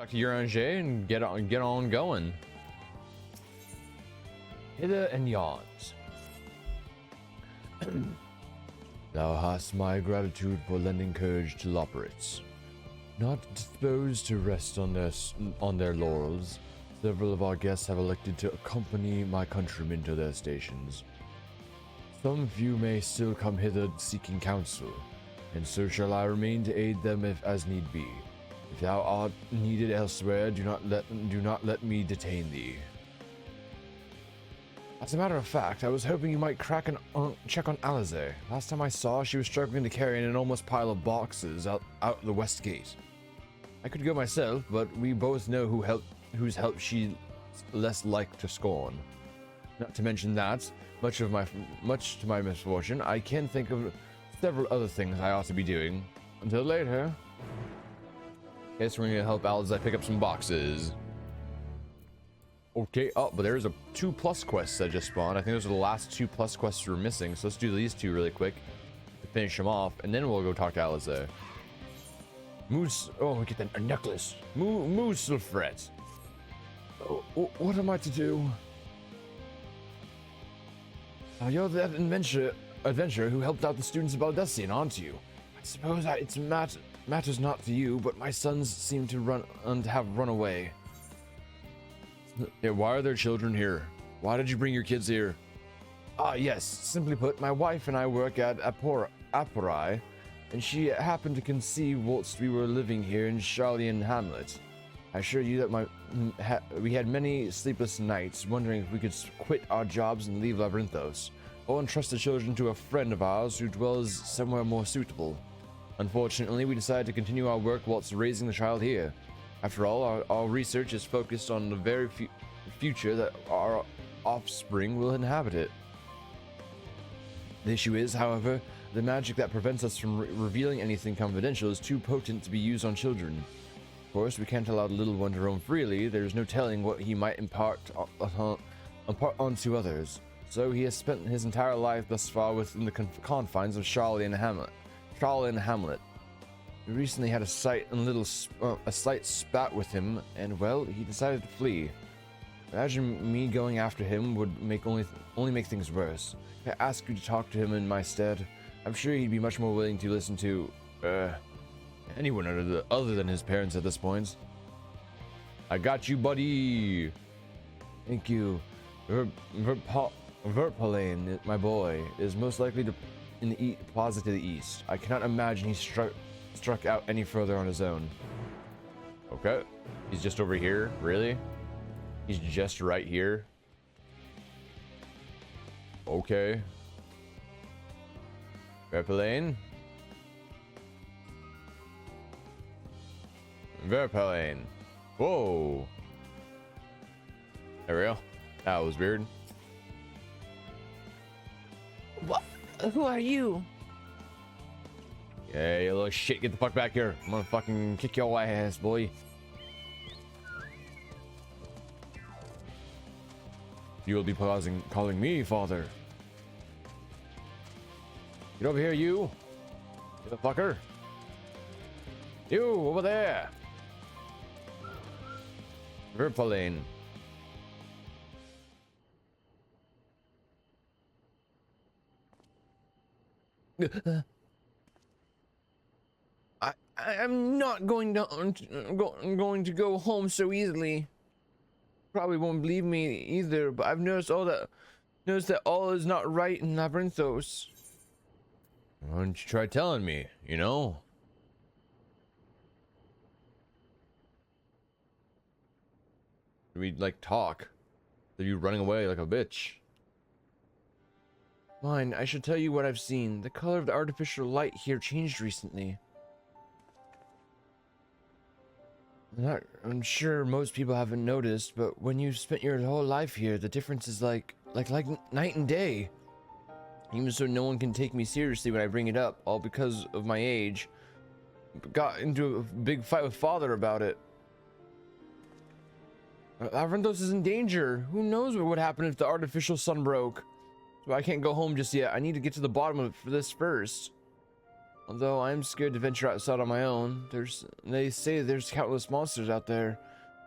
back to Uranger and get on going. Hither and yawns. Thou hast my gratitude for lending courage to Loporits. Not disposed to rest on their laurels, several of our guests have elected to accompany my countrymen to their stations. Some few may still come hither seeking counsel, and so shall I remain to aid them if as need be. If thou art needed elsewhere, do not let me detain thee. As a matter of fact, I was hoping you might check on Alize. Last time I saw her, she was struggling to carry an enormous pile of boxes out the west gate. I could go myself, but we both know whose help she less like to scorn. Not to mention that, much to my misfortune, I can think of several other things I ought to be doing. Until later. Guess we're gonna help Alize pick up some boxes. Okay, oh, but there's 2+ quests that just spawned. I think those are the last 2+ quests we're missing, so let's do these 2 really quick to finish them off, and then we'll go talk to Alize. Moose, oh, we get a necklace. Moose fret. Oh, what am I to do? You're that adventurer who helped out the students of Baldessian, aren't you? I suppose it matters not to you, but my sons seem to have run away. Yeah, why are there children here? Why did you bring your kids here? Yes. Simply put, my wife and I work at Aporai, and she happened to conceive whilst we were living here in Charlian Hamlet. I assure you that we had many sleepless nights, wondering if we could quit our jobs and leave Labyrinthos, or entrust the children to a friend of ours who dwells somewhere more suitable. Unfortunately, we decided to continue our work whilst raising the child here. After all, our research is focused on the very future that our offspring will inhabit it. The issue is, however, the magic that prevents us from revealing anything confidential is too potent to be used on children. Of course, we can't allow the little one to roam freely. There's no telling what he might impart onto others. So he has spent his entire life thus far within the confines of Charlian Hamlet. We recently had a slight spat with him, and well, he decided to flee. Imagine me going after him would only make things worse. I ask you to talk to him in my stead. I'm sure he'd be much more willing to listen to anyone other than his parents at this point. I got you, buddy. Thank you. Verpalane, my boy, is most likely in the plaza to the east. I cannot imagine he struck out any further on his own. Okay. He's just over here? Really? He's just right here? Okay. Verpalane? Verpalane. Whoa. There we go. That was weird. What? Who are you? Yeah, you little shit, get the fuck back here. I'm gonna fucking kick your ass, boy. You will be calling me father. Get over here, you. You fucker. You, over there. Verpalane. I'm not going to go home so easily. Probably won't believe me either, but I've noticed that all is not right in Labyrinthos. Why don't you try telling me, you know? We like talk. Are you running away like a bitch? Fine, I should tell you what I've seen. The color of the artificial light here changed recently. I'm sure most people haven't noticed, but when you've spent your whole life here, the difference is like night and day. Even so, no one can take me seriously when I bring it up, all because of my age. Got into a big fight with father about it. Labyrinthos is in danger. Who knows what would happen if the artificial sun broke? So I can't go home just yet. I need to get to the bottom of this first. Although I'm scared to venture outside on my own. They say there's countless monsters out there.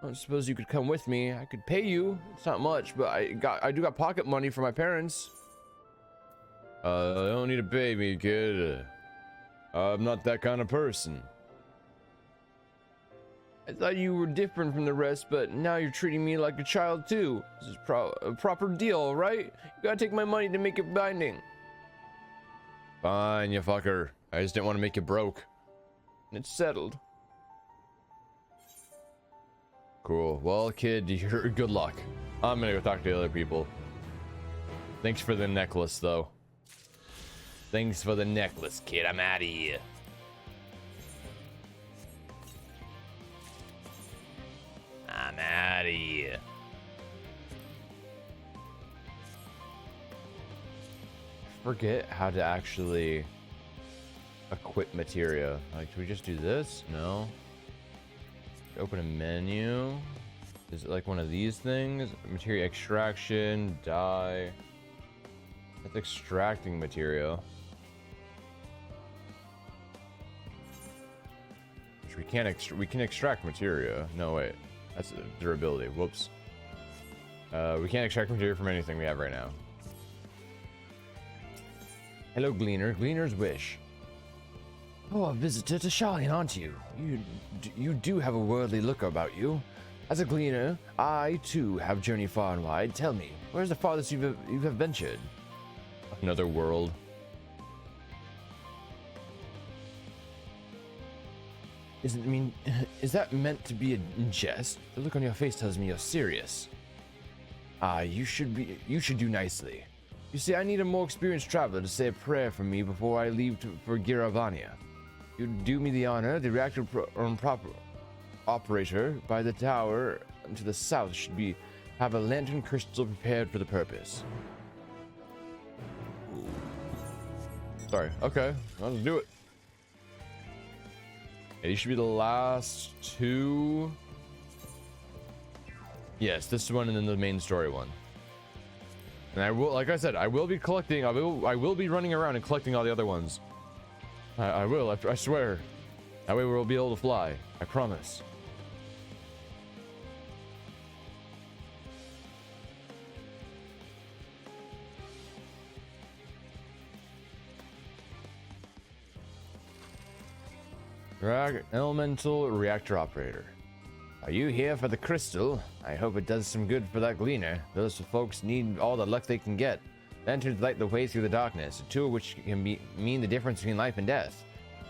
I don't suppose you could come with me. I could pay you. It's not much, but I do got pocket money from my parents. I don't need to pay me, kid. I'm not that kind of person. I thought you were different from the rest, but now you're treating me like a child too. This is a proper deal, right? You gotta take my money to make it binding. Fine, you fucker. I just didn't want to make you broke. It's settled. Cool. Well, kid, you're good luck. I'm gonna go talk to the other people. Thanks for the necklace, though. Thanks for the necklace, kid. I'm out of here. I'm out of here. Forget how to actually equip materia. Like, do we just do this? No. Open a menu. Is it like one of these things? Materia extraction, dye. That's extracting materia. Which we can extract materia. No, wait. That's durability. Whoops. We can't extract materia from anything we have right now. Hello, Gleaner. Gleaner's wish. Oh, a visitor to Shallian, aren't you? You do have a worldly look about you. As a Gleaner, I too have journeyed far and wide. Tell me, where's the farthest you have ventured? Another world. Is that meant to be a jest? The look on your face tells me you're serious. You should do nicely. You see, I need a more experienced traveler to say a prayer for me before I leave for Giravania. You do me the honor. The reactor operator by the tower to the south should have a lantern crystal prepared for the purpose. Sorry. Okay, let's do it. Yeah, these should be the last two. Yes, this one and then the main story one. And I will, like I said, I will be collecting. I will be running around and collecting all the other ones. I will. I swear. That way we'll be able to fly. I promise. Elemental reactor operator. Are you here for the crystal? I hope it does some good for that Gleaner. Those folks need all the luck they can get. Lanterns light the way through the darkness, a tool which can mean the difference between life and death.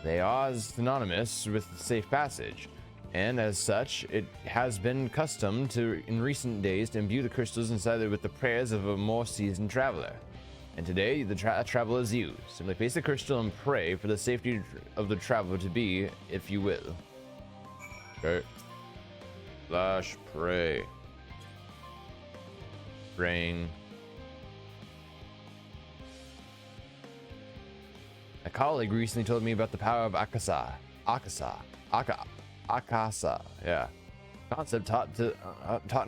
They are synonymous with safe passage, and as such, it has been custom to, in recent days, to imbue the crystals inside it with the prayers of a more seasoned traveler. And today, the traveler is you. Simply place the crystal and pray for the safety of the traveler to be, if you will. Okay. Slash pray. Praying. A colleague recently told me about the power of Akasa. Akasa, yeah. Concept taught in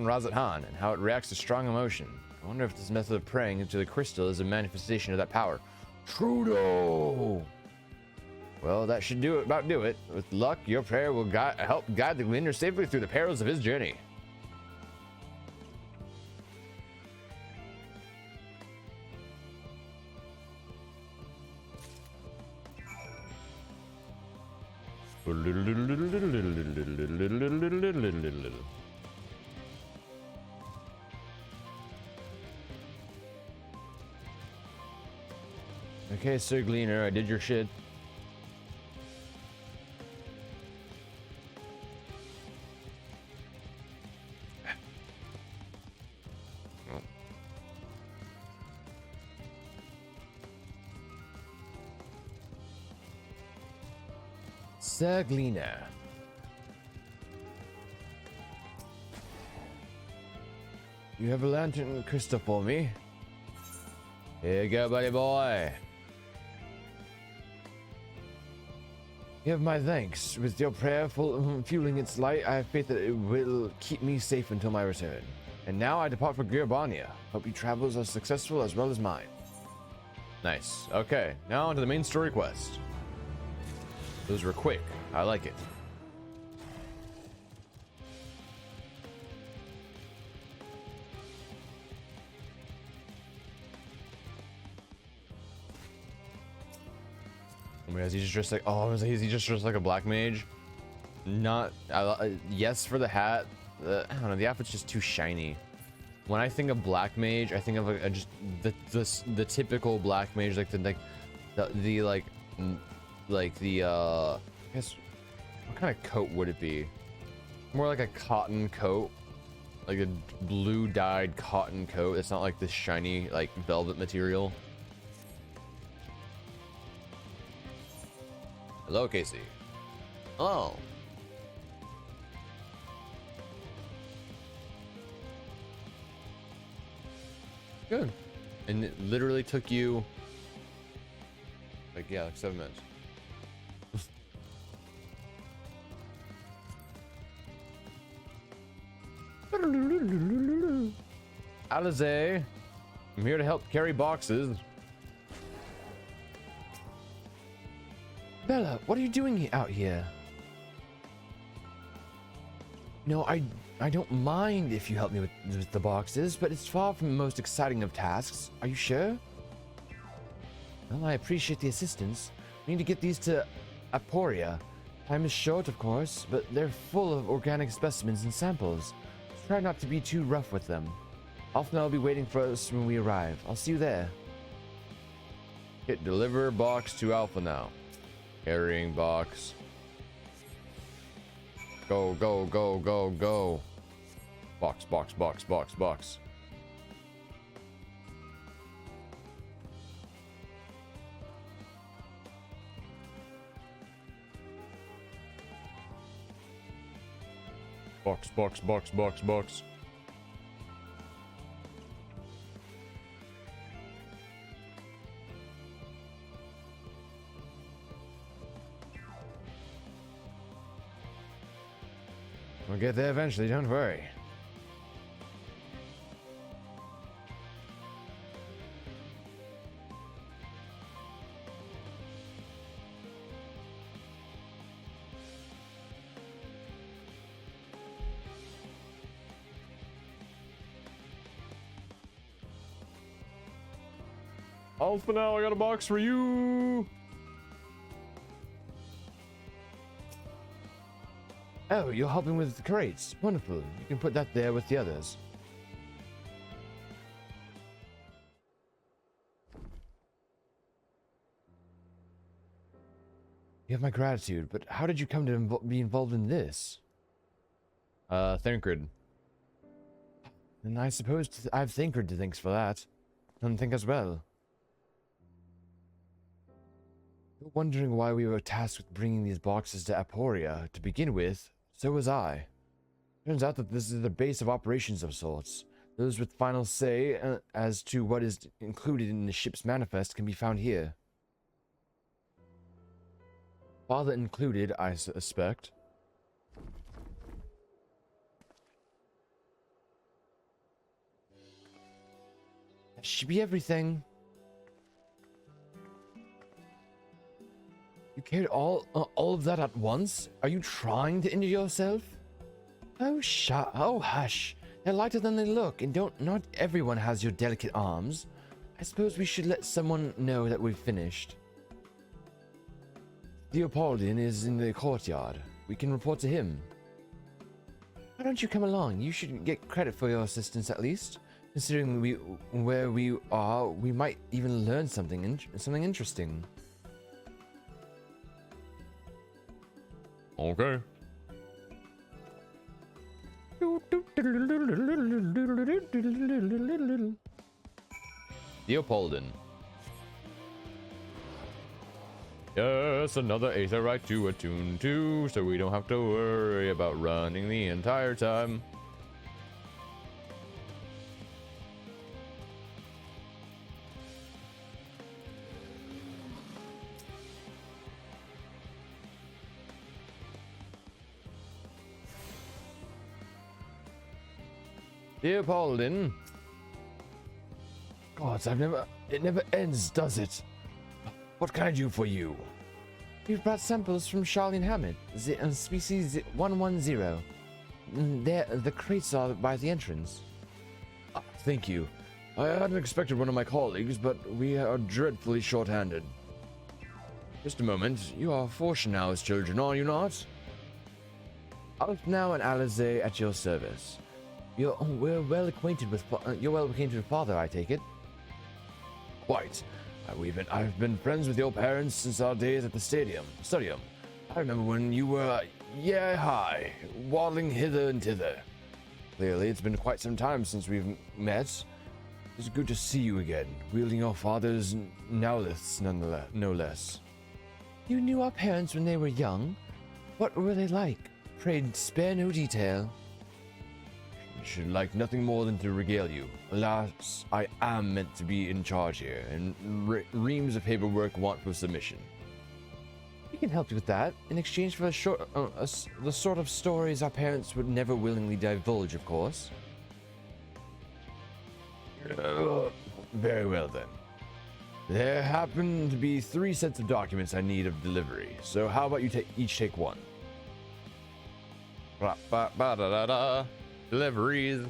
Razat Han and how it reacts to strong emotion. I wonder if this method of praying into the crystal is a manifestation of that power. Trudeau! Well, that should about do it. With luck, your prayer will help guide the Gleaner safely through the perils of his journey. Okay, Sir Gleaner, I did your shit. Sir Gleaner. You have a lantern crystal for me? Here you go, buddy boy. You have my thanks. With your prayer fueling its light, I have faith that it will keep me safe until my return. And now I depart for Giravania. Hope your travels are successful as well as mine. Nice. Okay, now on to the main story quest. Those were quick. I like it. Oh my God, is he just dressed like? Oh, is he just dressed like a black mage? Not. Yes for the hat. I don't know. The outfit's just too shiny. When I think of black mage, I think of just the typical black mage, like the I guess what kind of coat would it be? More like a cotton coat, like a blue dyed cotton coat. It's not like this shiny like velvet material. Hello, Casey. Oh. Good. And it literally took you like 7 minutes. Alize, I'm here to help carry boxes. Bella, what are you doing out here? No, I don't mind if you help me with the boxes, but it's far from the most exciting of tasks. Are you sure? Well, I appreciate the assistance. We need to get these to Aporia. Time is short, of course, but they're full of organic specimens and samples. Try not to be too rough with them. Alpha will be waiting for us when we arrive. I'll see you there. Hit deliver box to Alpha now. Carrying box. Go, go, go, go, go. Box, box, box, box, box. Box, box, box, box, box. We'll get there eventually, don't worry. Alpha now, I got a box for you. Oh, you're helping with the crates. Wonderful. You can put that there with the others. You have my gratitude, but how did you come to be involved in this? Thancred. And I suppose I have Thancred to thanks for that. And think as well. You're wondering why we were tasked with bringing these boxes to Aporia to begin with. So was I. Turns out that this is the base of operations of sorts. Those with final say as to what is included in the ship's manifest can be found here. Father included, I suspect. That should be everything. You carried all of that at once? Are you trying to injure yourself? Oh, hush. They're lighter than they look, and not everyone has your delicate arms. I suppose we should let someone know that we've finished. Leopoldin is in the courtyard. We can report to him. Why don't you come along? You should get credit for your assistance at least. Considering where we are, we might even learn something interesting. Okay. Leopoldin. Yes, another aetherite to attune to, so we don't have to worry about running the entire time. Leopoldin. Gods, it never ends, does it? What can I do for you? We've brought samples from Charlene Hammett, species 110. There, the crates are by the entrance. Ah, thank you. I hadn't expected one of my colleagues, but we are dreadfully short-handed. Just a moment. You are Fortunao's children, are you not? Alpnau and Alize at your service. You're well acquainted with father, I take it. Quite. I've been friends with your parents since our days at the stadium. I remember when you were high, waddling hither and thither. Clearly, it's been quite some time since we've met. It's good to see you again, wielding your father's nowliths, no less. You knew our parents when they were young? What were they like? Pray spare no detail. I should like nothing more than to regale you. Alas, I am meant to be in charge here, and reams of paperwork want for submission. We can help you with that, in exchange for the sort of stories our parents would never willingly divulge, of course. Very well then. There happen to be 3 sets of documents I need of delivery, so how about you each take one? Deliveries.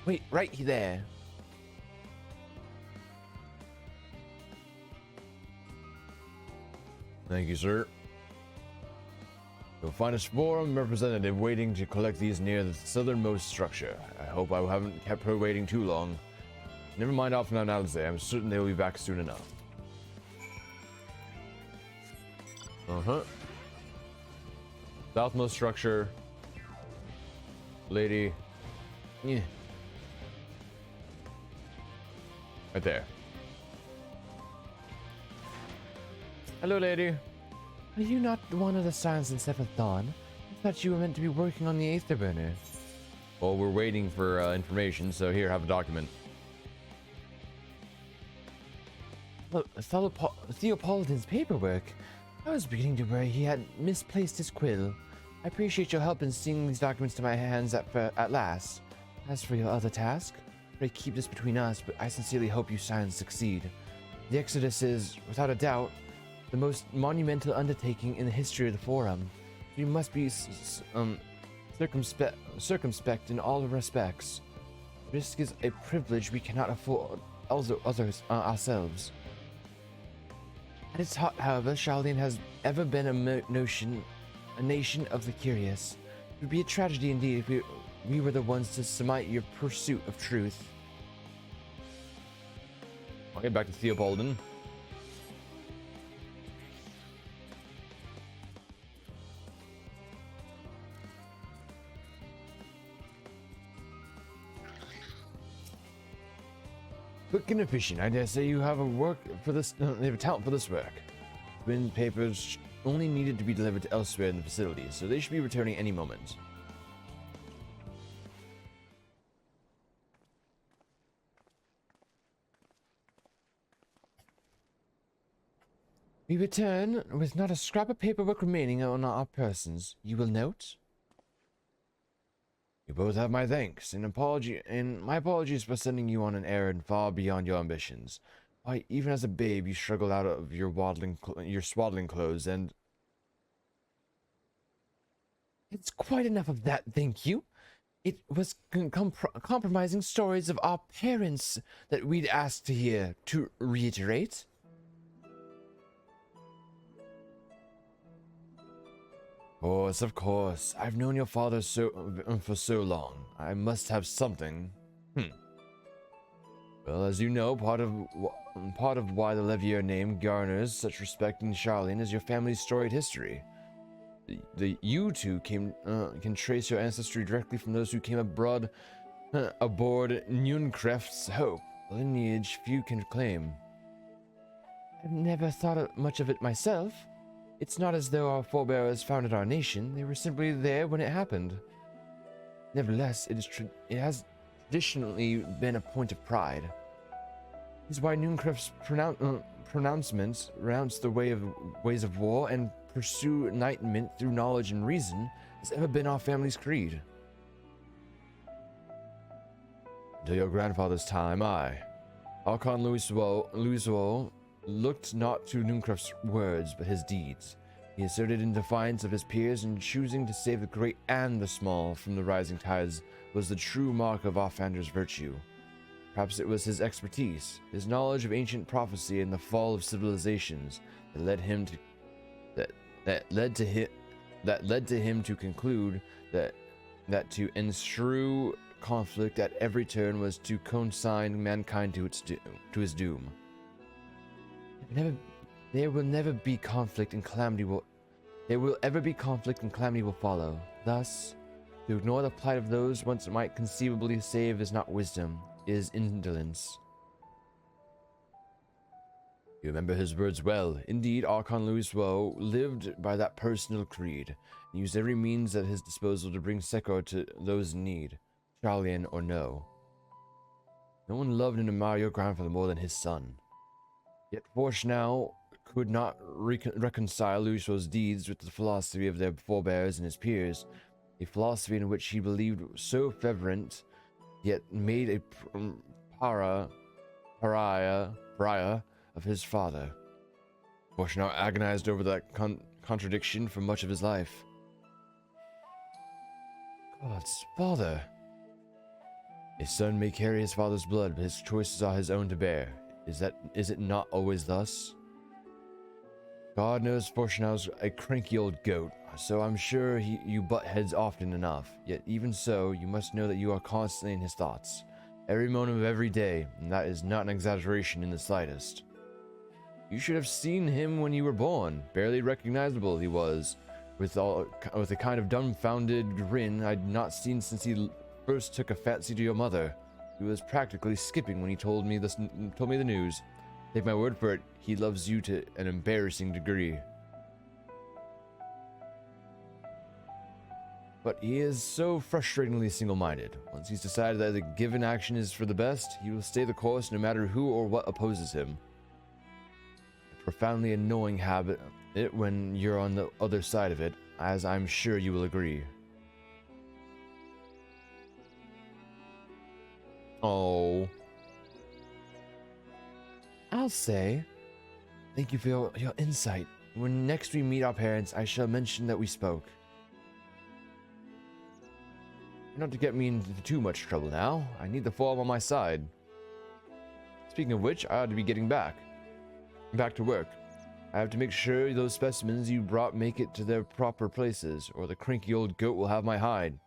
Wait, right there. Thank you, sir. You'll find a Sporum representative waiting to collect these near the southernmost structure. I hope I haven't kept her waiting too long. Never mind off now, Alize. I'm certain they'll be back soon enough. Southmost structure. Lady. Yeah. Right there. Hello, lady. Are you not one of the Scions in Seventh Dawn? I thought you were meant to be working on the Aetherburner. Well, we're waiting for information, so here, have a document. Look, Theopolitan's paperwork. I was beginning to worry he had misplaced his quill. I appreciate your help in seeing these documents to my hands at last. As for your other task, pray keep this between us, but I sincerely hope you Scions succeed. The Exodus is, without a doubt, the most monumental undertaking in the history of the Forum. You must be circumspect in all respects. Risk is a privilege we cannot afford ourselves. At its heart, however, Charlene has ever been a nation of the curious. It would be a tragedy indeed if we were the ones to smite your pursuit of truth. I'll get back to Theopolitan. Quick and efficient. I dare say you have a talent for this work. Twin papers only needed to be delivered to elsewhere in the facility, so they should be returning any moment. We return with not a scrap of paperwork remaining on our persons. You will note? You both have my thanks, and my apologies for sending you on an errand far beyond your ambitions. Why, even as a babe, you struggled out of your swaddling clothes, and... It's quite enough of that, thank you. It was compromising stories of our parents that we'd asked to hear, to reiterate. Of course. I've known your father for so long. I must have something. Well, as you know, part of why the Levier name garners such respect in Charlene is your family's storied history. You two can trace your ancestry directly from those who came aboard Nuncreft's Hope, a lineage few can claim. I've never thought much of it myself. It's not as though our forebears founded our nation. They were simply there when it happened. Nevertheless, it has traditionally been a point of pride. This is why Nuncreft's pronouncements renounce the ways of war and pursue enlightenment through knowledge and reason has ever been our family's creed. Until your grandfather's time, Archon Louis looked not to Nuncraft's words, but his deeds. He asserted in defiance of his peers, and choosing to save the great and the small from the rising tides was the true mark of Offhander's virtue. Perhaps it was his expertise, his knowledge of ancient prophecy and the fall of civilizations that led to him to conclude that to ensue conflict at every turn was to consign mankind to his doom. There will ever be conflict and calamity will follow. Thus, to ignore the plight of those once it might conceivably save is not wisdom, is indolence. You remember his words well. Indeed, Archon Louis Woe lived by that personal creed, and used every means at his disposal to bring succor to those in need, Charlian or no. No one loved and admired your grandfather more than his son. Yet Forge now could not reconcile Louis Woe's deeds with the philosophy of their forebears and his peers, a philosophy in which he believed so fervent, yet made a pariah of his father. Forge now agonized over that contradiction for much of his life. God's father. A son may carry his father's blood, but his choices are his own to bear. Is it not always thus? God knows Fortunau's a cranky old goat, so I'm sure you butt heads often enough. Yet even so, you must know that you are constantly in his thoughts, every moment of every day, and that is not an exaggeration in the slightest. You should have seen him when you were born. Barely recognizable he was, with a kind of dumbfounded grin I'd not seen since he first took a fancy to your mother. He was practically skipping when he told me the news. Take my word for it, he loves you to an embarrassing degree. But he is so frustratingly single-minded. Once he's decided that the given action is for the best, he will stay the course no matter who or what opposes him. A profoundly annoying habit when you're on the other side of it, as I'm sure you will agree. Oh. I'll say, thank you for your insight. When next we meet our parents, I shall mention that we spoke. Not to get me into too much trouble now. I need the form on my side. Speaking of which, I ought to be getting back to work. I have to make sure those specimens you brought make it to their proper places, or the cranky old goat will have my hide.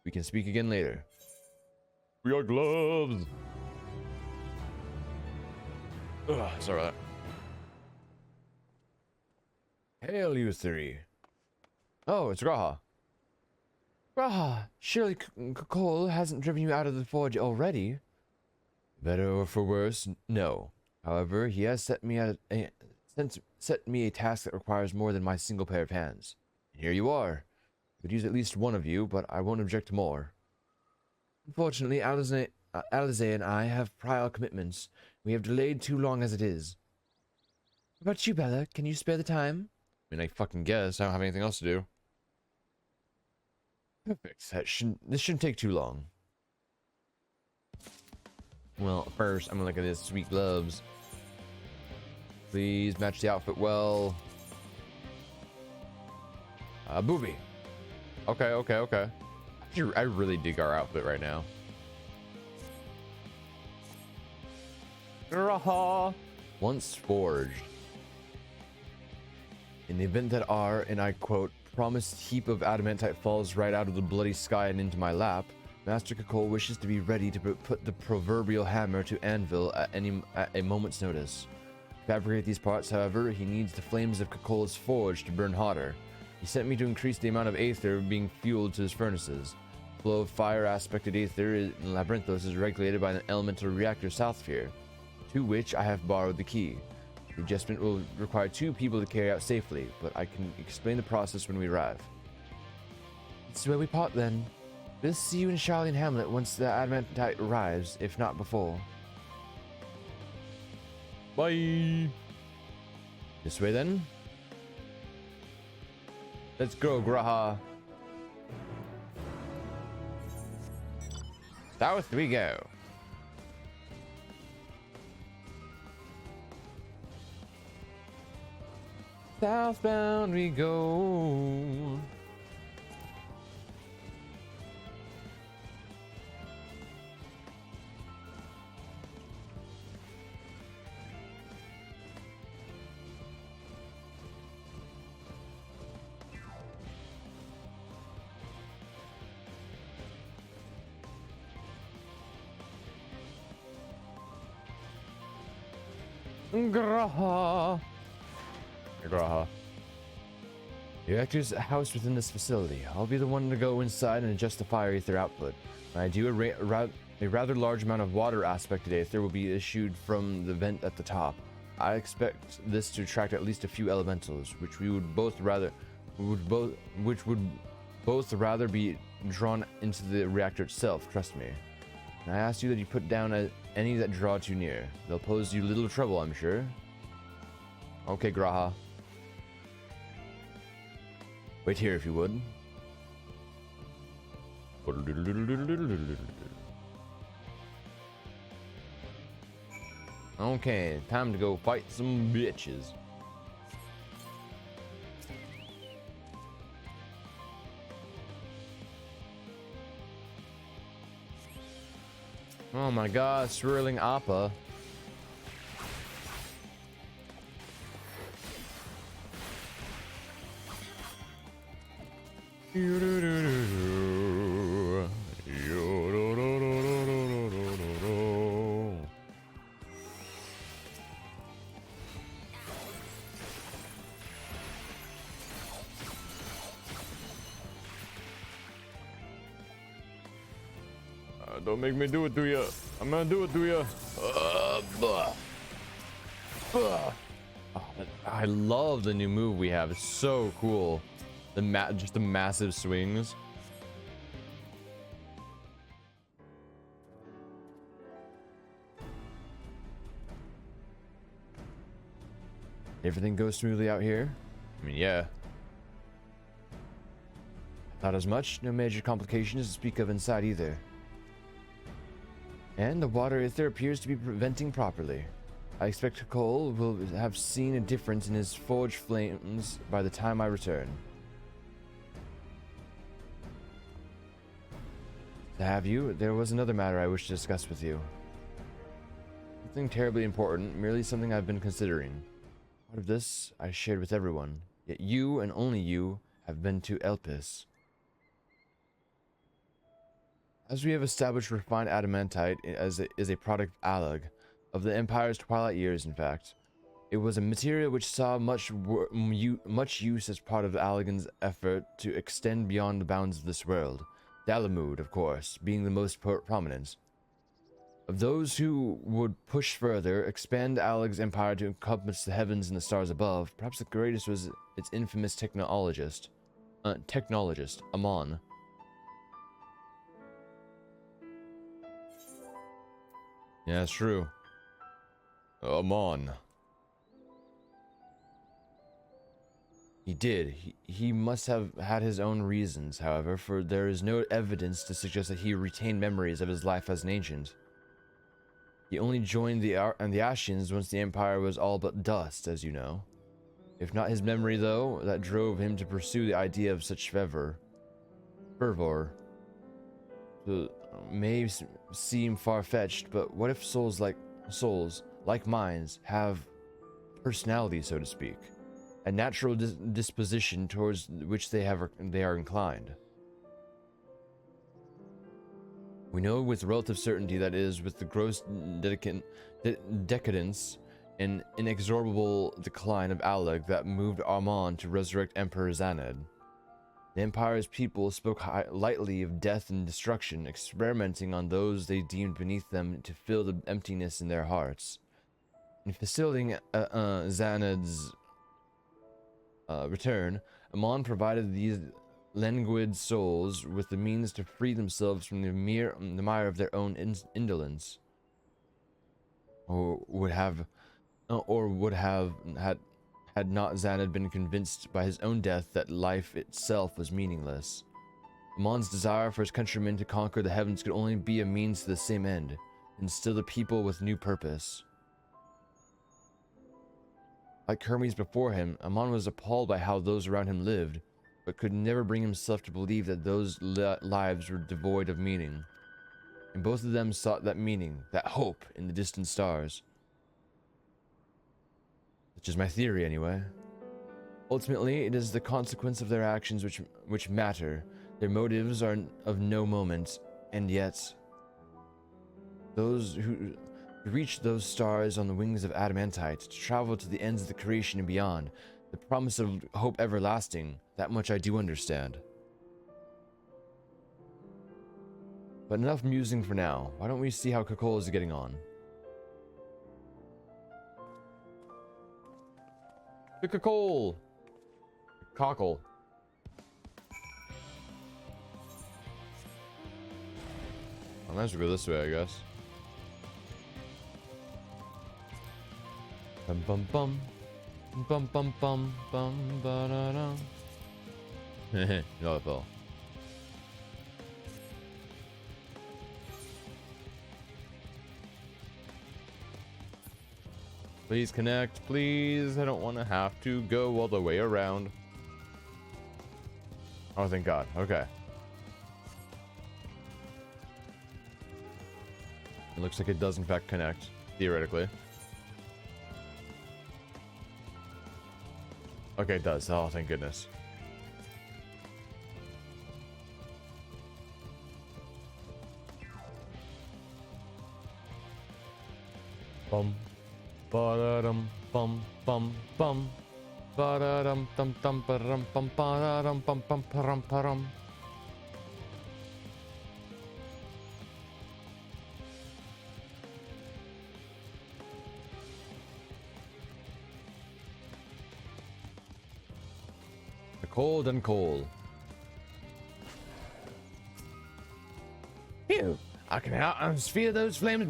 We can speak again later. We got gloves! Ugh, sorry about that. Hail, you three. Oh, it's Graha. Graha, surely Cole hasn't driven you out of the forge already? Better or for worse, no. However, he has set me a task that requires more than my single pair of hands. And here you are. I could use at least one of you, but I won't object to more. Unfortunately, Alize and I have prior commitments. We have delayed too long as it is. What about you, Bella? Can you spare the time? I mean, I fucking guess. I don't have anything else to do. Perfect. This shouldn't take too long. Well, first, I'm gonna look at his sweet gloves. Please match the outfit well. Booby. Okay. I really dig our outfit right now. Graha. Once forged. In the event that our, and I quote, promised heap of adamantite falls right out of the bloody sky and into my lap, Master Kakol wishes to be ready to put the proverbial hammer to anvil at a moment's notice. To fabricate these parts, however, he needs the flames of Kakol's forge to burn hotter. He sent me to increase the amount of aether being fueled to his furnaces. The flow of fire-aspected aether in Labyrinthos is regulated by an elemental reactor south of here, to which I have borrowed the key. The adjustment will require 2 people to carry out safely, but I can explain the process when we arrive. It's where we part then. We'll see you in Charlie and Hamlet once the adamantite arrives, if not before. Bye! This way then? Let's go, Graha! South we go! Southbound we go. Graha. Graha. The reactor's housed within this facility. I'll be the one to go inside and adjust the fire ether output. When I do, a rather large amount of water aspected ether will be issued from the vent at the top. I expect this to attract at least a few elementals, which would both rather be drawn into the reactor itself. Trust me. And I ask you that you put down any that draw too near. They'll pose you little trouble, I'm sure. Okay, Graha. Wait here if you would. Okay, time to go fight some bitches. Oh my god, swirling Appa. Don't make me do it to you. I'm gonna do it to you. I love the new move we have. It's so cool. Just the massive swings. Everything goes smoothly out here? I mean, yeah. Not as much. No major complications to speak of inside either. And the water ether appears to be venting properly. I expect Cole will have seen a difference in his forge flames by the time I return. To have you, there was another matter I wish to discuss with you. Nothing terribly important, merely something I've been considering. Part of this I shared with everyone, yet you and only you have been to Elpis. As we have established, refined adamantite is a product of Allag, of the Empire's twilight years in fact. It was a material which saw much use as part of Allagan's effort to extend beyond the bounds of this world. Dalamud, of course, being the most prominent. Of those who would push further, expand Allag's empire to encompass the heavens and the stars above, perhaps the greatest was its infamous technologist, Amon. Yeah, that's true. Amon. He did. He must have had his own reasons, however, for there is no evidence to suggest that he retained memories of his life as an ancient. He only joined the Ashians once the Empire was all but dust, as you know. If not his memory, though, that drove him to pursue the idea of such fervor. So, may seem far-fetched, but what if souls like minds have personality, so to speak, a natural disposition towards which they are inclined? We know with relative certainty that it is with the gross decadence and inexorable decline of Allag that moved Amon to resurrect Emperor Zaned. The Empire's people spoke lightly of death and destruction, experimenting on those they deemed beneath them to fill the emptiness in their hearts. In facilitating Zaned's return, Amon provided these languid souls with the means to free themselves from the mire of their own indolence, or would have had not Zaned been convinced by his own death that life itself was meaningless. Amon's desire for his countrymen to conquer the heavens could only be a means to the same end, instill the people with new purpose. Like Hermes before him, Amon was appalled by how those around him lived, but could never bring himself to believe that those lives were devoid of meaning. And both of them sought that meaning, that hope, in the distant stars. Which is my theory, anyway. Ultimately, it is the consequence of their actions which matter. Their motives are of no moment, and yet those who reach those stars on the wings of adamantite, to travel to the ends of the creation and beyond, the promise of hope everlasting, that much I do understand. But enough musing for now. Why don't we see how Kakol is getting on? The Kakol! Cockle. I might as well go this way, I guess. Bum bum bum. Bum bum bum bum ba da da. Heh, no, it fell. Please connect, please. I don't want to have to go all the way around. Oh, thank God. Okay. It looks like it does, in fact, connect, theoretically. Okay, it does. Oh, thank goodness. Bum. Ba-da-dum, bum, bum, bum. Ba-da-dum, dum, dum, ba-dum, bum, ba-da-dum, bum, bum, pa-rum, pa-rum. The cold and coal. Phew! I can almost feel those flames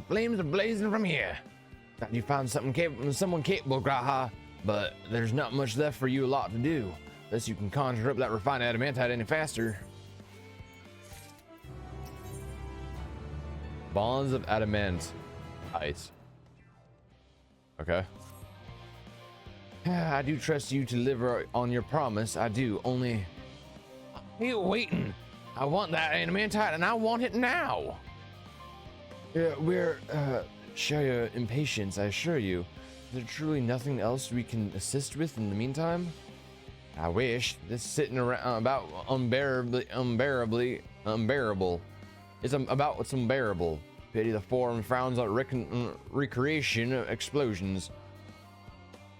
blazing from here. Thought you found someone capable, Graha, but there's not much left for you lot to do, unless you can conjure up that refined adamantite any faster. Bonds of adamantite. Okay. I do trust you to deliver on your promise. I do. Only, hey, waiting. I want that adamantite, and I want it now. Share your impatience, I assure you. Is there truly nothing else we can assist with in the meantime? I wish. This sitting around about unbearable. It's about what's unbearable. Pity the form frowns on recreation explosions.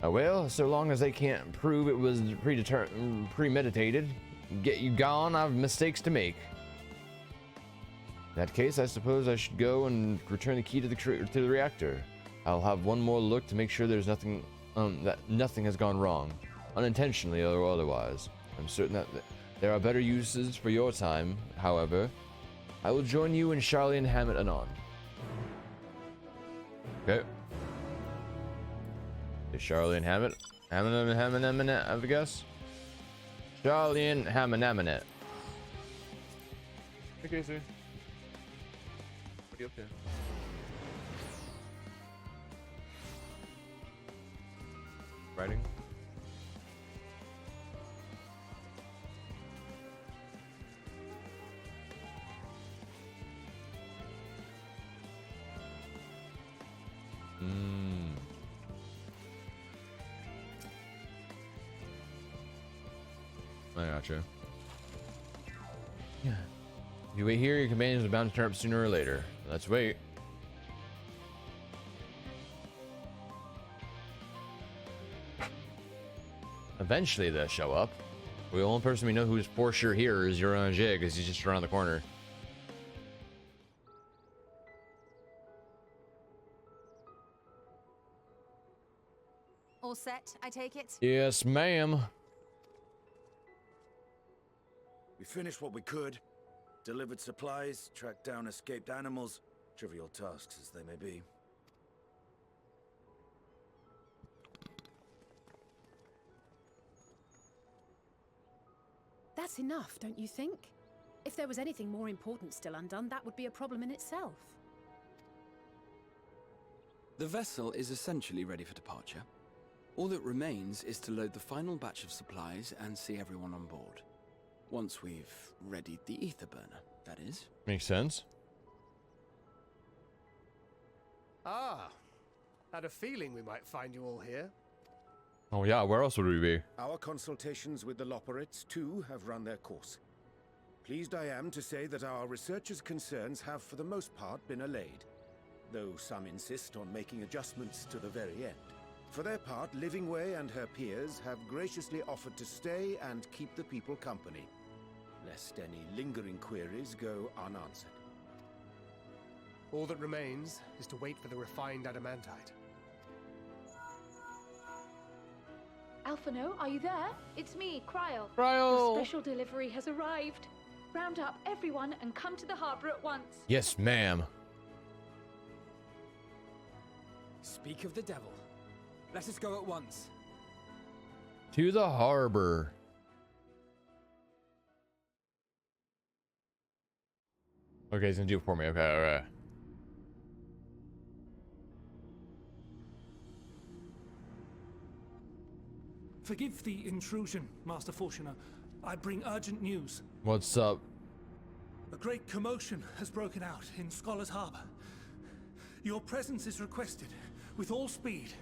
Well, so long as they can't prove it was premeditated, get you gone, I've mistakes to make. In that case, I suppose I should go and return the key to the reactor. I'll have one more look to make sure there's nothing that nothing has gone wrong, unintentionally or otherwise. I'm certain that there are better uses for your time. However, I will join you and Charlie and Hammett anon. Okay. Is Charlie and Hammett? Hammett, I guess. Charlie and Hammett. Okay, sir. What are you up to? Writing? I gotcha. Yeah. You wait here, your companions are bound to turn up sooner or later. Let's wait. Eventually they'll show up. The only person we know who's for sure here is Uranger, because he's just around the corner. All set, I take it? Yes, ma'am. We finished what we could, delivered supplies, tracked down escaped animals, trivial tasks as they may be. That's enough, don't you think? If there was anything more important still undone, that would be a problem in itself. The vessel is essentially ready for departure. All that remains is to load the final batch of supplies and see everyone on board. Once we've readied the ether burner, that is. Makes sense. Ah, had a feeling we might find you all here. Oh yeah, where else would we be? Our consultations with the Loperites, too, have run their course. Pleased I am to say that our researchers' concerns have for the most part been allayed, though some insist on making adjustments to the very end. For their part, Livingway and her peers have graciously offered to stay and keep the people company, lest any lingering queries go unanswered. All that remains is to wait for the refined adamantite. Alphino, are you there? It's me, Cryle. Cryle! Your special delivery has arrived. Round up everyone and come to the harbor at once. Yes, ma'am. Speak of the devil. Let us go at once. To the harbor. Okay, he's gonna do it for me. Okay, alright. Forgive the intrusion, Master Fortuner. I bring urgent news. What's up? A great commotion has broken out in Scholar's Harbor. Your presence is requested with all speed.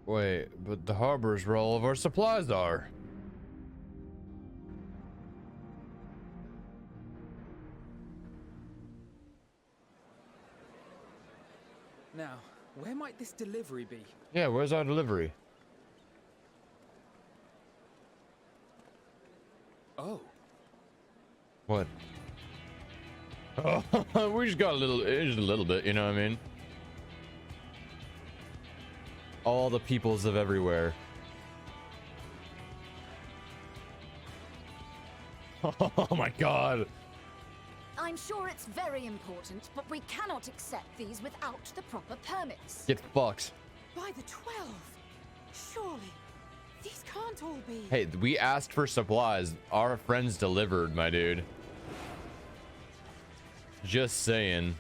Wait, but the harbor's where all of our supplies are. Now, where might this delivery be? Yeah, where's our delivery? Oh. What? Oh, we just got just a little bit, you know what I mean? All the peoples of everywhere. Oh my god. I'm sure it's very important, but we cannot accept these without the proper permits. Get fucked. By the 12. Surely. These can't all be. Hey, we asked for supplies. Our friends delivered, my dude. Just saying.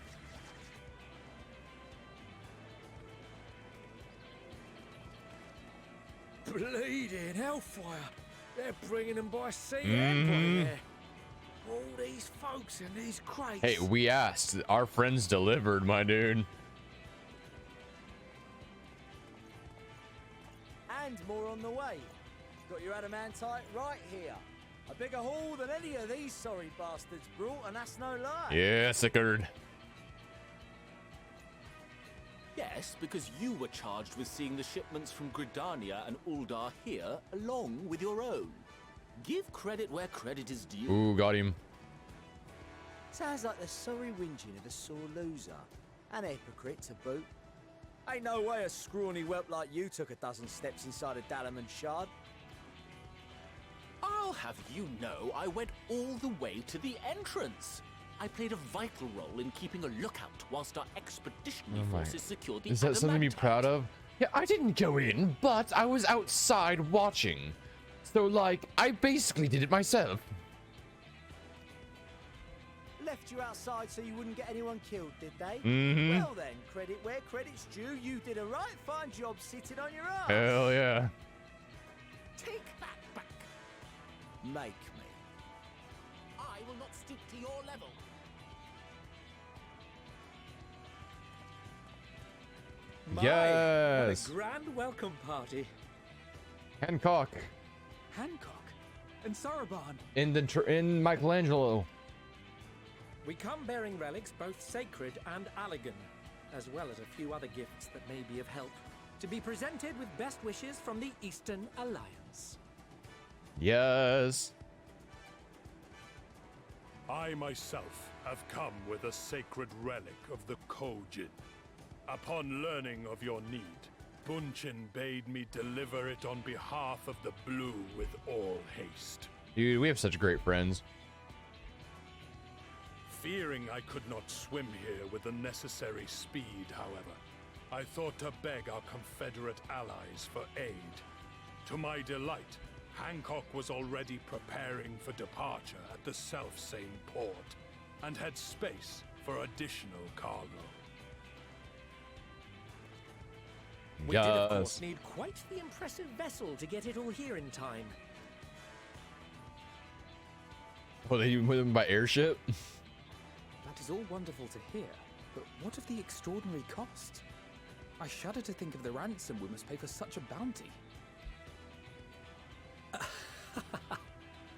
Bleeding hellfire! They're bringing them by sea and by air. All these folks in these crates. Hey, we asked. Our friends delivered, my dude. And more on the way. Got your adamantite right here. A bigger haul than any of these sorry bastards brought, and that's no lie. Yeah, Sickard. Yes, because you were charged with seeing the shipments from Gridania and Uldar here, along with your own. Give credit where credit is due. Ooh, got him. Sounds like the sorry whinging of a sore loser. An hypocrite to boot. Ain't no way a scrawny whelp like you took a dozen steps inside a Dalamon shard. I'll have you know I went all the way to the entrance. I played a vital role in keeping a lookout whilst our expeditionary forces secured the Is that something to be adamantite. proud of? Yeah, I didn't go in, but I was outside watching. So, like, I basically did it myself. Left you outside so you wouldn't get anyone killed, did they? Mm-hmm. Well then, credit where credit's due. You did a right fine job sitting on your ass. Hell yeah. Take that back. Make me. I will not stoop to your level. Yes. What a grand welcome party. Hancock. Hancock and Soroban. In Michelangelo. We come bearing relics both sacred and Allegan, as well as a few other gifts that may be of help, to be presented with best wishes from the Eastern Alliance. Yes. I myself have come with a sacred relic of the Kojin. Upon learning of your need, Bunchin bade me deliver it on behalf of the Blue with all haste. Dude, we have such great friends. Fearing I could not swim here with the necessary speed, however, I thought to beg our Confederate allies for aid. To my delight, Hancock was already preparing for departure at the self-same port, and had space for additional cargo. We did, of course, need quite the impressive vessel to get it all here in time. Well, they even with them by airship? That is all wonderful to hear, but what of the extraordinary cost? I shudder to think of the ransom we must pay for such a bounty.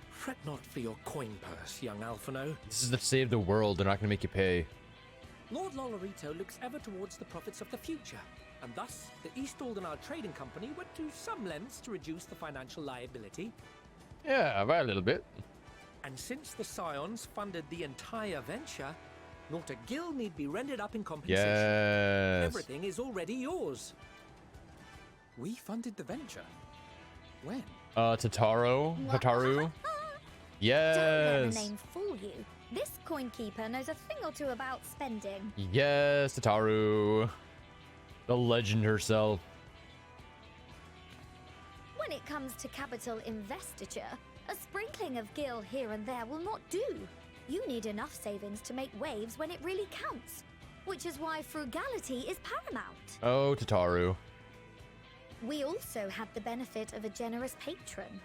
Fret not for your coin purse, young Alphino. This is to save the world. They're not going to make you pay. Lord Lolorito looks ever towards the profits of the future, and thus the East Aldenard Trading Company went to some lengths to reduce the financial liability. Yeah, by a little bit. And since the Scions funded the entire venture, not a gill need be rendered up in compensation. Yes. Everything is already yours. We funded the venture? When? Tataru? Yes. Don't let the name fool you. This coin keeper knows a thing or two about spending. Yes, Tataru. The legend herself. When it comes to capital investiture, a sprinkling of gil here and there will not do. You need enough savings to make waves when it really counts, which is why frugality is paramount. Oh, Tataru. We also had the benefit of a generous patron.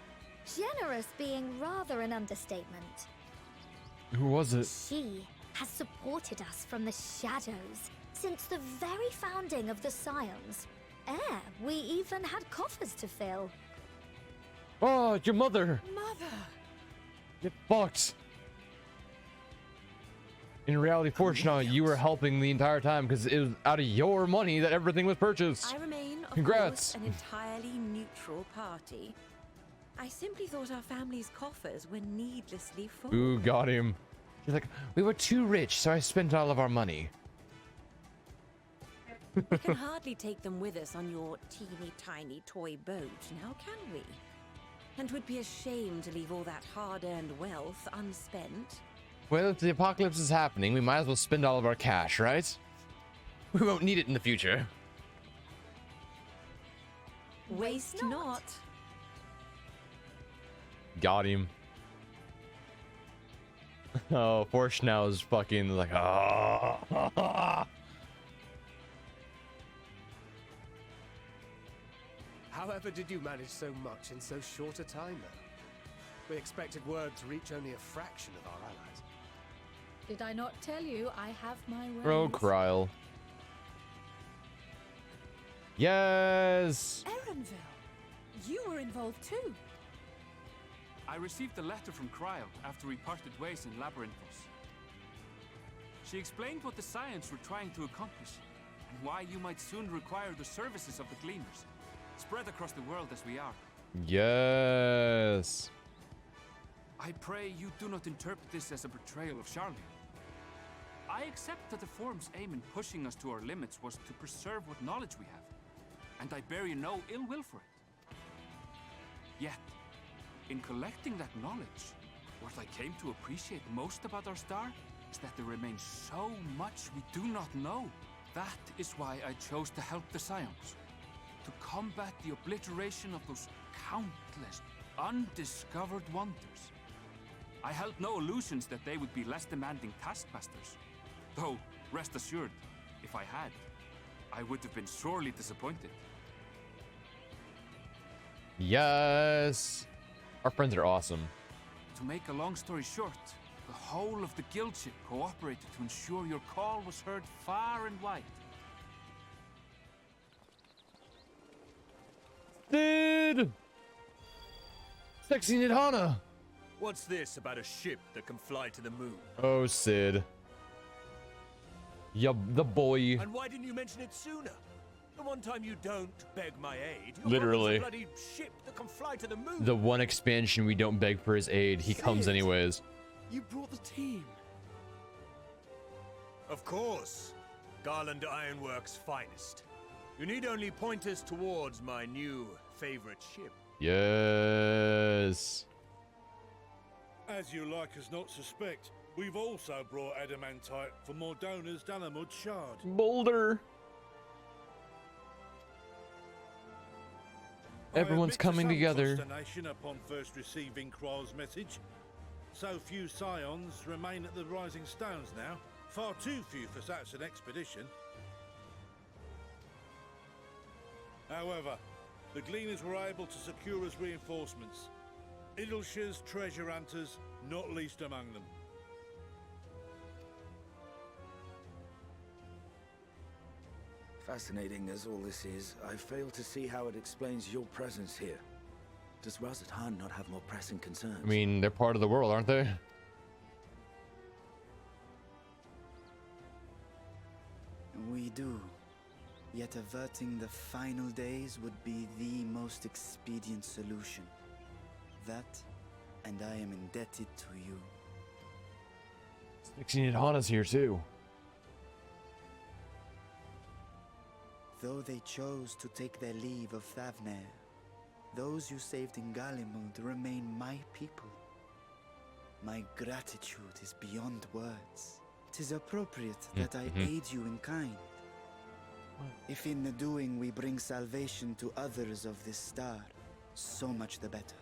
Generous being rather an understatement. Who was it? She has supported us from the shadows since the very founding of the Scions. We even had coffers to fill. Oh, your mother. Mother. Get fucked. In reality, fortunately, you were helping the entire time because it was out of your money that everything was purchased. I remain, of Congrats. course, an entirely neutral party. I simply thought our family's coffers were needlessly full. Ooh, got him. She's like, we were too rich, so I spent all of our money. We can hardly take them with us on your teeny tiny toy boat, now can we? And would be a shame to leave all that hard-earned wealth unspent. Well, if the apocalypse is happening, we might as well spend all of our cash, right? We won't need it in the future. Waste not. Got him. Oh, Forsh now is fucking like, ah. However did you manage so much in so short a time, though? We expected word to reach only a fraction of our allies. Did I not tell you I have my ways? Bro, Kryl. Yes. Erenville, you were involved too. I received a letter from Cryo after we parted ways in Labyrinthos. She explained what the Scions were trying to accomplish, and why you might soon require the services of the Gleaners, spread across the world as we are. Yes. I pray you do not interpret this as a betrayal of Charlie. I accept that the Forum's aim in pushing us to our limits was to preserve what knowledge we have, and I bear you no ill will for it. Yet, in collecting that knowledge, what I came to appreciate most about our star is that there remains so much we do not know. That is why I chose to help the Scions, to combat the obliteration of those countless undiscovered wonders. I held no illusions that they would be less demanding taskmasters. Though, rest assured, if I had, I would have been sorely disappointed. Yes. Our friends are awesome. To make a long story short, the whole of the guild ship cooperated to ensure your call was heard far and wide. Sid! Sexy Nidhana! What's this about a ship that can fly to the moon? Oh, Sid. Yeah, the boy. And why didn't you mention it sooner? The one time you don't beg my aid. Literally. A bloody ship that can fly to the moon. The one expansion we don't beg for his aid. He comes anyways. You brought the team. Of course. Garland Ironworks' finest. You need only point us towards my new favorite ship. Yes. As you like us not suspect, we've also brought adamantite for Mordona's Dalamud shard. Boulder. Everyone's coming together. Consternation upon first receiving Kryl's message. So few Scions remain at the Rising Stones now. Far too few for such an expedition. However, the Gleaners were able to secure us reinforcements. Idleshire's treasure hunters, not least among them. Fascinating as all this is, I fail to see how it explains your presence here. Does Razat-Han not have more pressing concerns? I mean, they're part of the world, aren't they? We do. Yet averting the final days would be the most expedient solution. That, and I am indebted to you. 16 Hana's here too. Though they chose to take their leave of Thavnair, those you saved in Galimund remain my people. My gratitude is beyond words. 'Tis appropriate that I aid you in kind. If in the doing we bring salvation to others of this star, so much the better.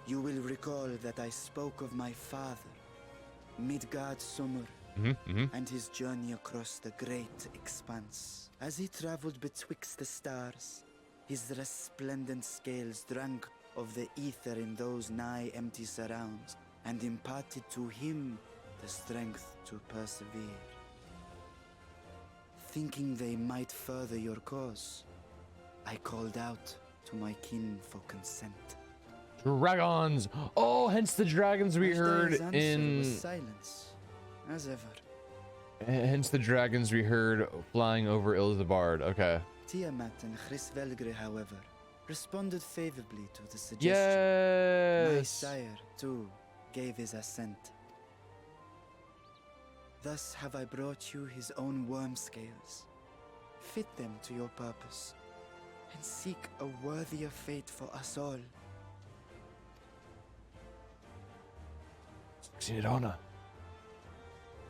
You will recall that I spoke of my father, Midgard Summer, and his journey across the great expanse. As he traveled betwixt the stars, his resplendent scales drank of the ether in those nigh empty surrounds, and imparted to him the strength to persevere. Thinking they might further your cause, I called out to my kin for consent. Dragons! Oh, hence the dragons we heard in... was silence, as ever. Hence the dragons we heard flying over Ilsabard. Okay. Tiamat and Hrisvelgre, however, responded favorably to the suggestion. Yes! My sire, too, gave his assent. Thus have I brought you his own worm scales. Fit them to your purpose, and seek a worthier fate for us all. Xenodona.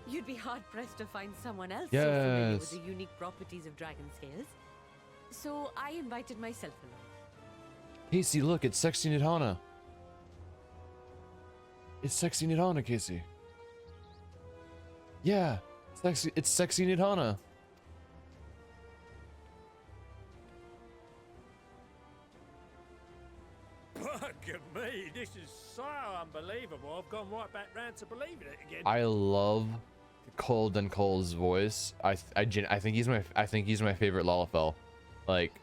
You'd be hard-pressed to find someone else so familiar with Yes. the unique properties of dragon scales. So I invited myself along. Casey, look, it's Sexy Nidhana. It's Sexy Nidhana, Casey. Yeah, it's Sexy Nidhana. Look at me, this is so unbelievable. I've gone right back round to believing it again. I love Cole Cole's voice. I think he's my favorite Lalafell. Like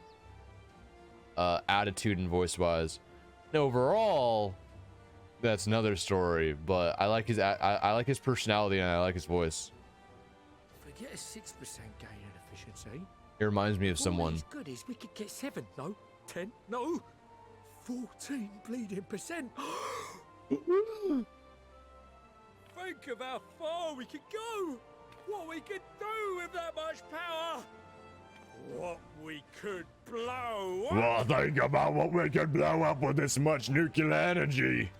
attitude and voice wise. And overall, that's another story, but I like his I like his personality and I like his voice. Forget a 6% gain in efficiency. It reminds me of All someone. these goodies, we could get 7, no? 10, no? 14 bleeding percent. Think of how far we could go. What we could do with that much power. What we could blow. Well, think about what we could blow up with this much nuclear energy.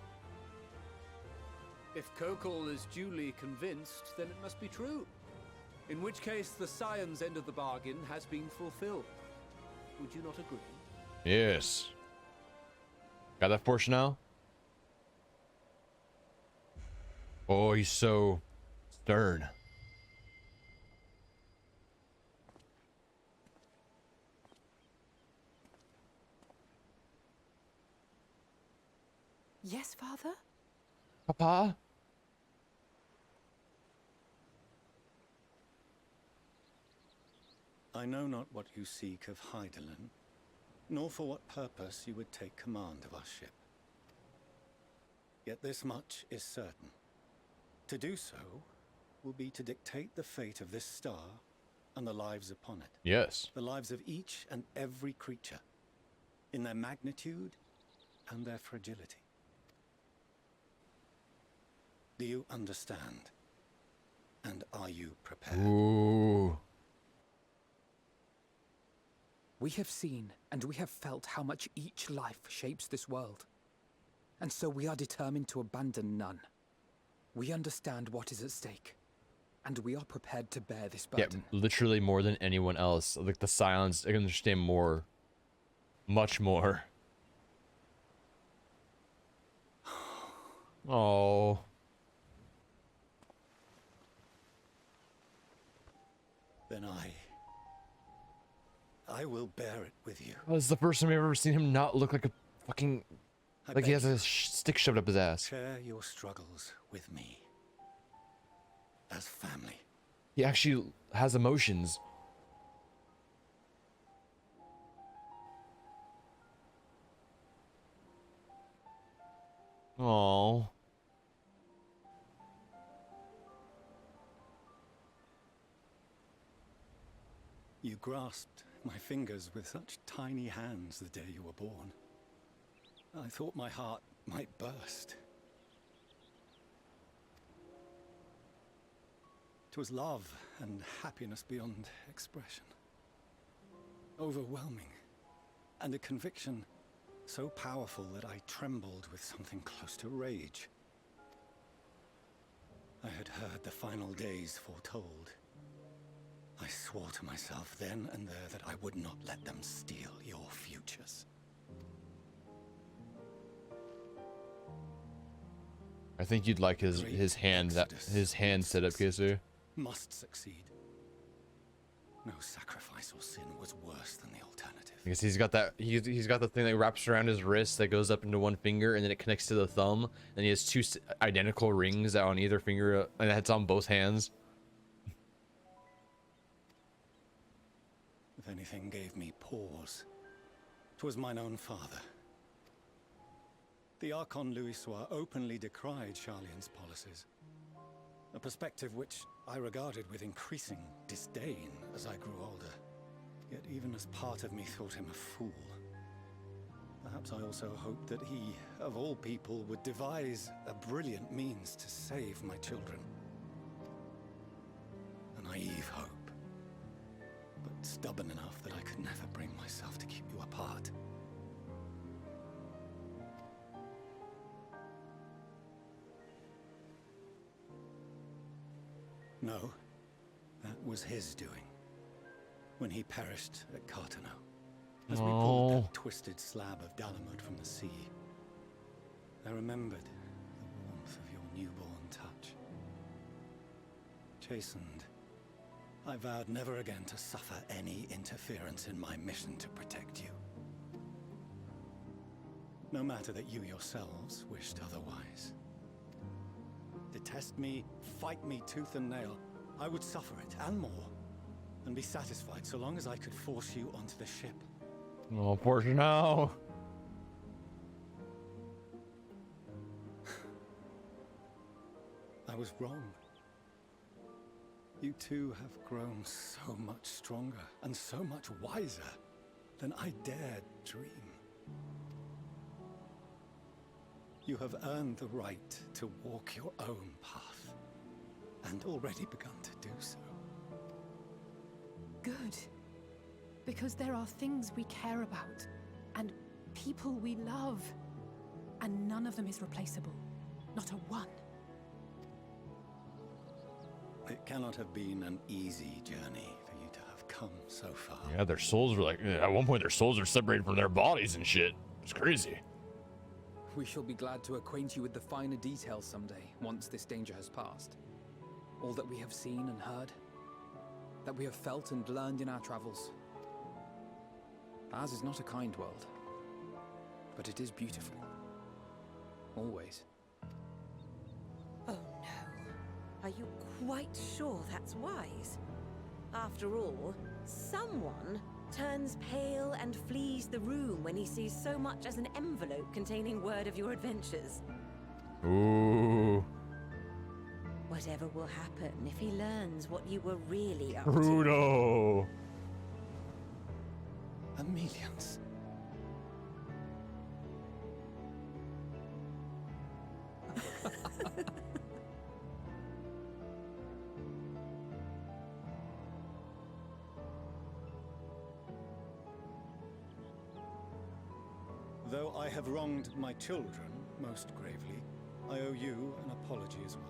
If Kokol is duly convinced, then it must be true. In which case, the Scion's end of the bargain has been fulfilled. Would you not agree? Yes. Got that portion now? Oh, he's so stern. Yes, Father? Papa? I know not what you seek of Hydaelyn, nor for what purpose you would take command of our ship. Yet this much is certain. To do so will be to dictate the fate of this star and the lives upon it. Yes. The lives of each and every creature, in their magnitude and their fragility. Do you understand? And are you prepared? Ooh. We have seen and we have felt how much each life shapes this world. And so we are determined to abandon none. We understand what is at stake, and we are prepared to bear this burden. Yeah, literally more than anyone else. Like the silence, I can understand more. Much more. Oh. then I will bear it with you. Well, this is the first time I've ever seen him not look like a fucking... like he has a stick shoved up his ass. Share your struggles with me. As family. He actually has emotions. Oh. You grasped my fingers with such tiny hands the day you were born. I thought my heart might burst. It was love and happiness beyond expression. Overwhelming. And a conviction so powerful that I trembled with something close to rage. I had heard the final days foretold. I swore to myself then and there that I would not let them steal your futures. I think you'd like his hand set up, Kisser. Must succeed. No sacrifice or sin was worse than the alternative. Because he's got that he's got the thing that wraps around his wrist that goes up into one finger and then it connects to the thumb, and he has two identical rings on either finger, and that's on both hands. If anything gave me pause, 'twas mine own father. The Archon Louisois openly decried Charlian's policies, a perspective which I regarded with increasing disdain as I grew older. Yet even as part of me thought him a fool, perhaps I also hoped that he, of all people, would devise a brilliant means to save my children. A naive hope, but stubborn enough that I could never bring myself to keep you apart. No, that was his doing, when he perished at Cartano, as we pulled that twisted slab of Dalamud from the sea. I remembered the warmth of your newborn touch. Chastened, I vowed never again to suffer any interference in my mission to protect you. No matter that you yourselves wished otherwise. Detest me, fight me tooth and nail, I would suffer it, and more, and be satisfied so long as I could force you onto the ship. Oh, poor now. I was wrong. You two have grown so much stronger and so much wiser than I dared dream. You have earned the right to walk your own path, and already begun to do so. Good. Because there are things we care about, and people we love, and none of them is replaceable. Not a one. It cannot have been an easy journey for you to have come so far. Yeah, their souls were like, at one point their souls are separated from their bodies and shit. It's crazy. We shall be glad to acquaint you with the finer details someday, once this danger has passed. All that we have seen and heard, that we have felt and learned in our travels. Ours is not a kind world, but it is beautiful. Always. Oh no. Are you quite sure that's wise? After all, someone turns pale and flees the room when he sees so much as an envelope containing word of your adventures. Ooh. Whatever will happen if he learns what you were really up Bruno. Amelians. Though I have wronged my children most gravely, I owe you an apology as well.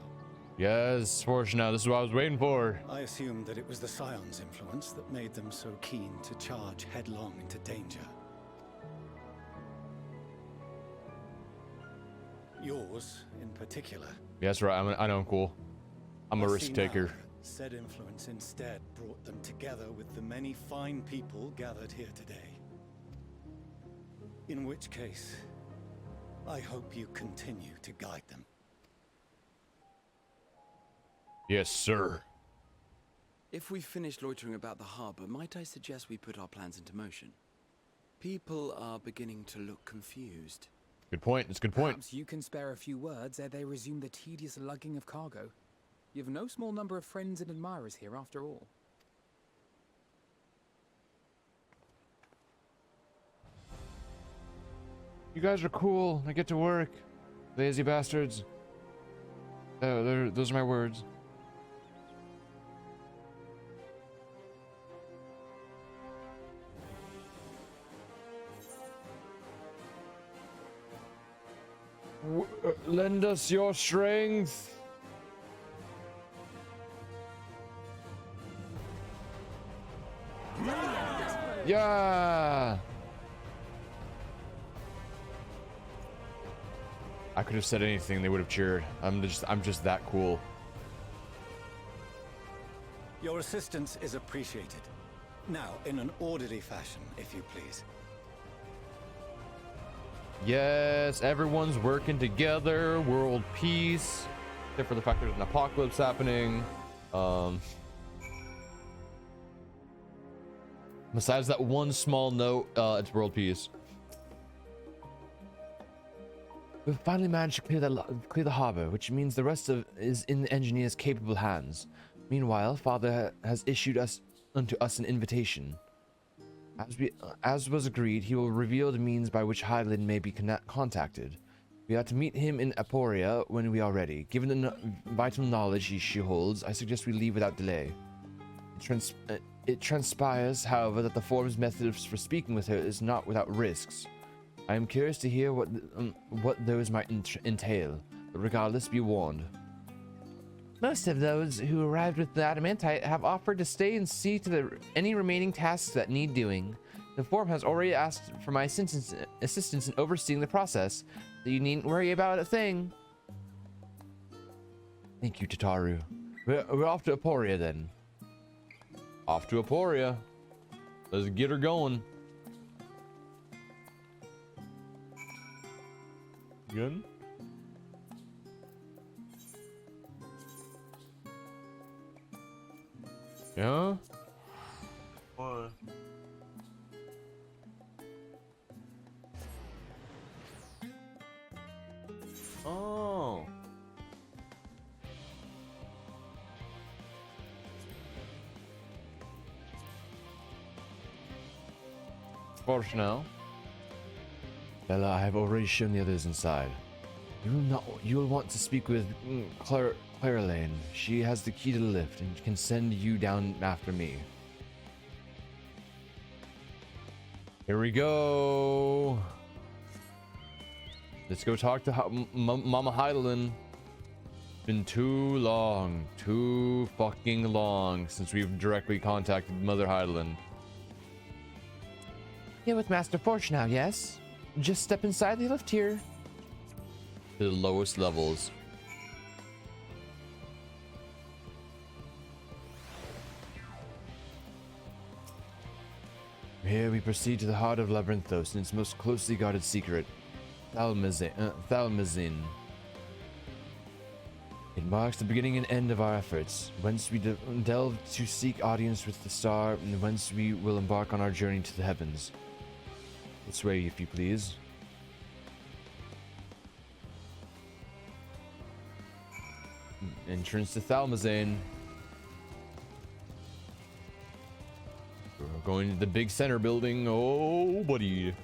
Yes, Fortuna, this is what I was waiting for. I assumed that it was the Scion's influence that made them so keen to charge headlong into danger. Yours, in particular. Yeah, that's right. I know I'm cool. I'm a risk taker. said influence instead brought them together with the many fine people gathered here today. In which case, I hope you continue to guide them. Yes, sir. If we've finished loitering about the harbor, might I suggest we put our plans into motion? People are beginning to look confused. Good point. It's a good point. Perhaps you can spare a few words ere they resume the tedious lugging of cargo. You've no small number of friends and admirers here, after all. You guys are cool. I get to work. Lazy bastards. Those are my words. Lend us your strength. Yeah. I could have said anything, they would have cheered. I'm just that cool. Your assistance is appreciated. Now, in an orderly fashion, if you please. Yes, everyone's working together. World peace. Except for the fact there's an apocalypse happening. Besides that one small note, it's world peace. We've finally managed to clear the harbor, which means the rest is in the engineer's capable hands. Meanwhile, Father has issued unto us an invitation. As was agreed, he will reveal the means by which Hydaelyn may be contacted. We are to meet him in Aporia when we are ready. Given the vital knowledge she holds, I suggest we leave without delay. It transpires, however, that the Form's methods for speaking with her is not without risks. I am curious to hear what those might entail, but regardless, be warned. Most of those who arrived with the adamantite have offered to stay and see to any remaining tasks that need doing. The Form has already asked for my assistance in overseeing the process, so you needn't worry about a thing. Thank you, Tataru. We're off to Aporia then. Off to Aporia. Let's get her going. Good. Yeah? What? Oh. Force now. Bella, I have already shown the others inside. You will want to speak with Clairlane. She has the key to the lift and can send you down after me. Here we go. Let's go talk to Mama Hydaelyn. Been too fucking long since we've directly contacted Mother Hydaelyn. You're with Master Forge now, yes? Just step inside the lift here. To the lowest levels. Here we proceed to the heart of Labyrinthos and its most closely guarded secret, Thalmazin. It marks the beginning and end of our efforts, whence we delve to seek audience with the star, and whence we will embark on our journey to the heavens. This way, if you please. Entrance to Thalmazin. We're going to the big center building. Oh, buddy.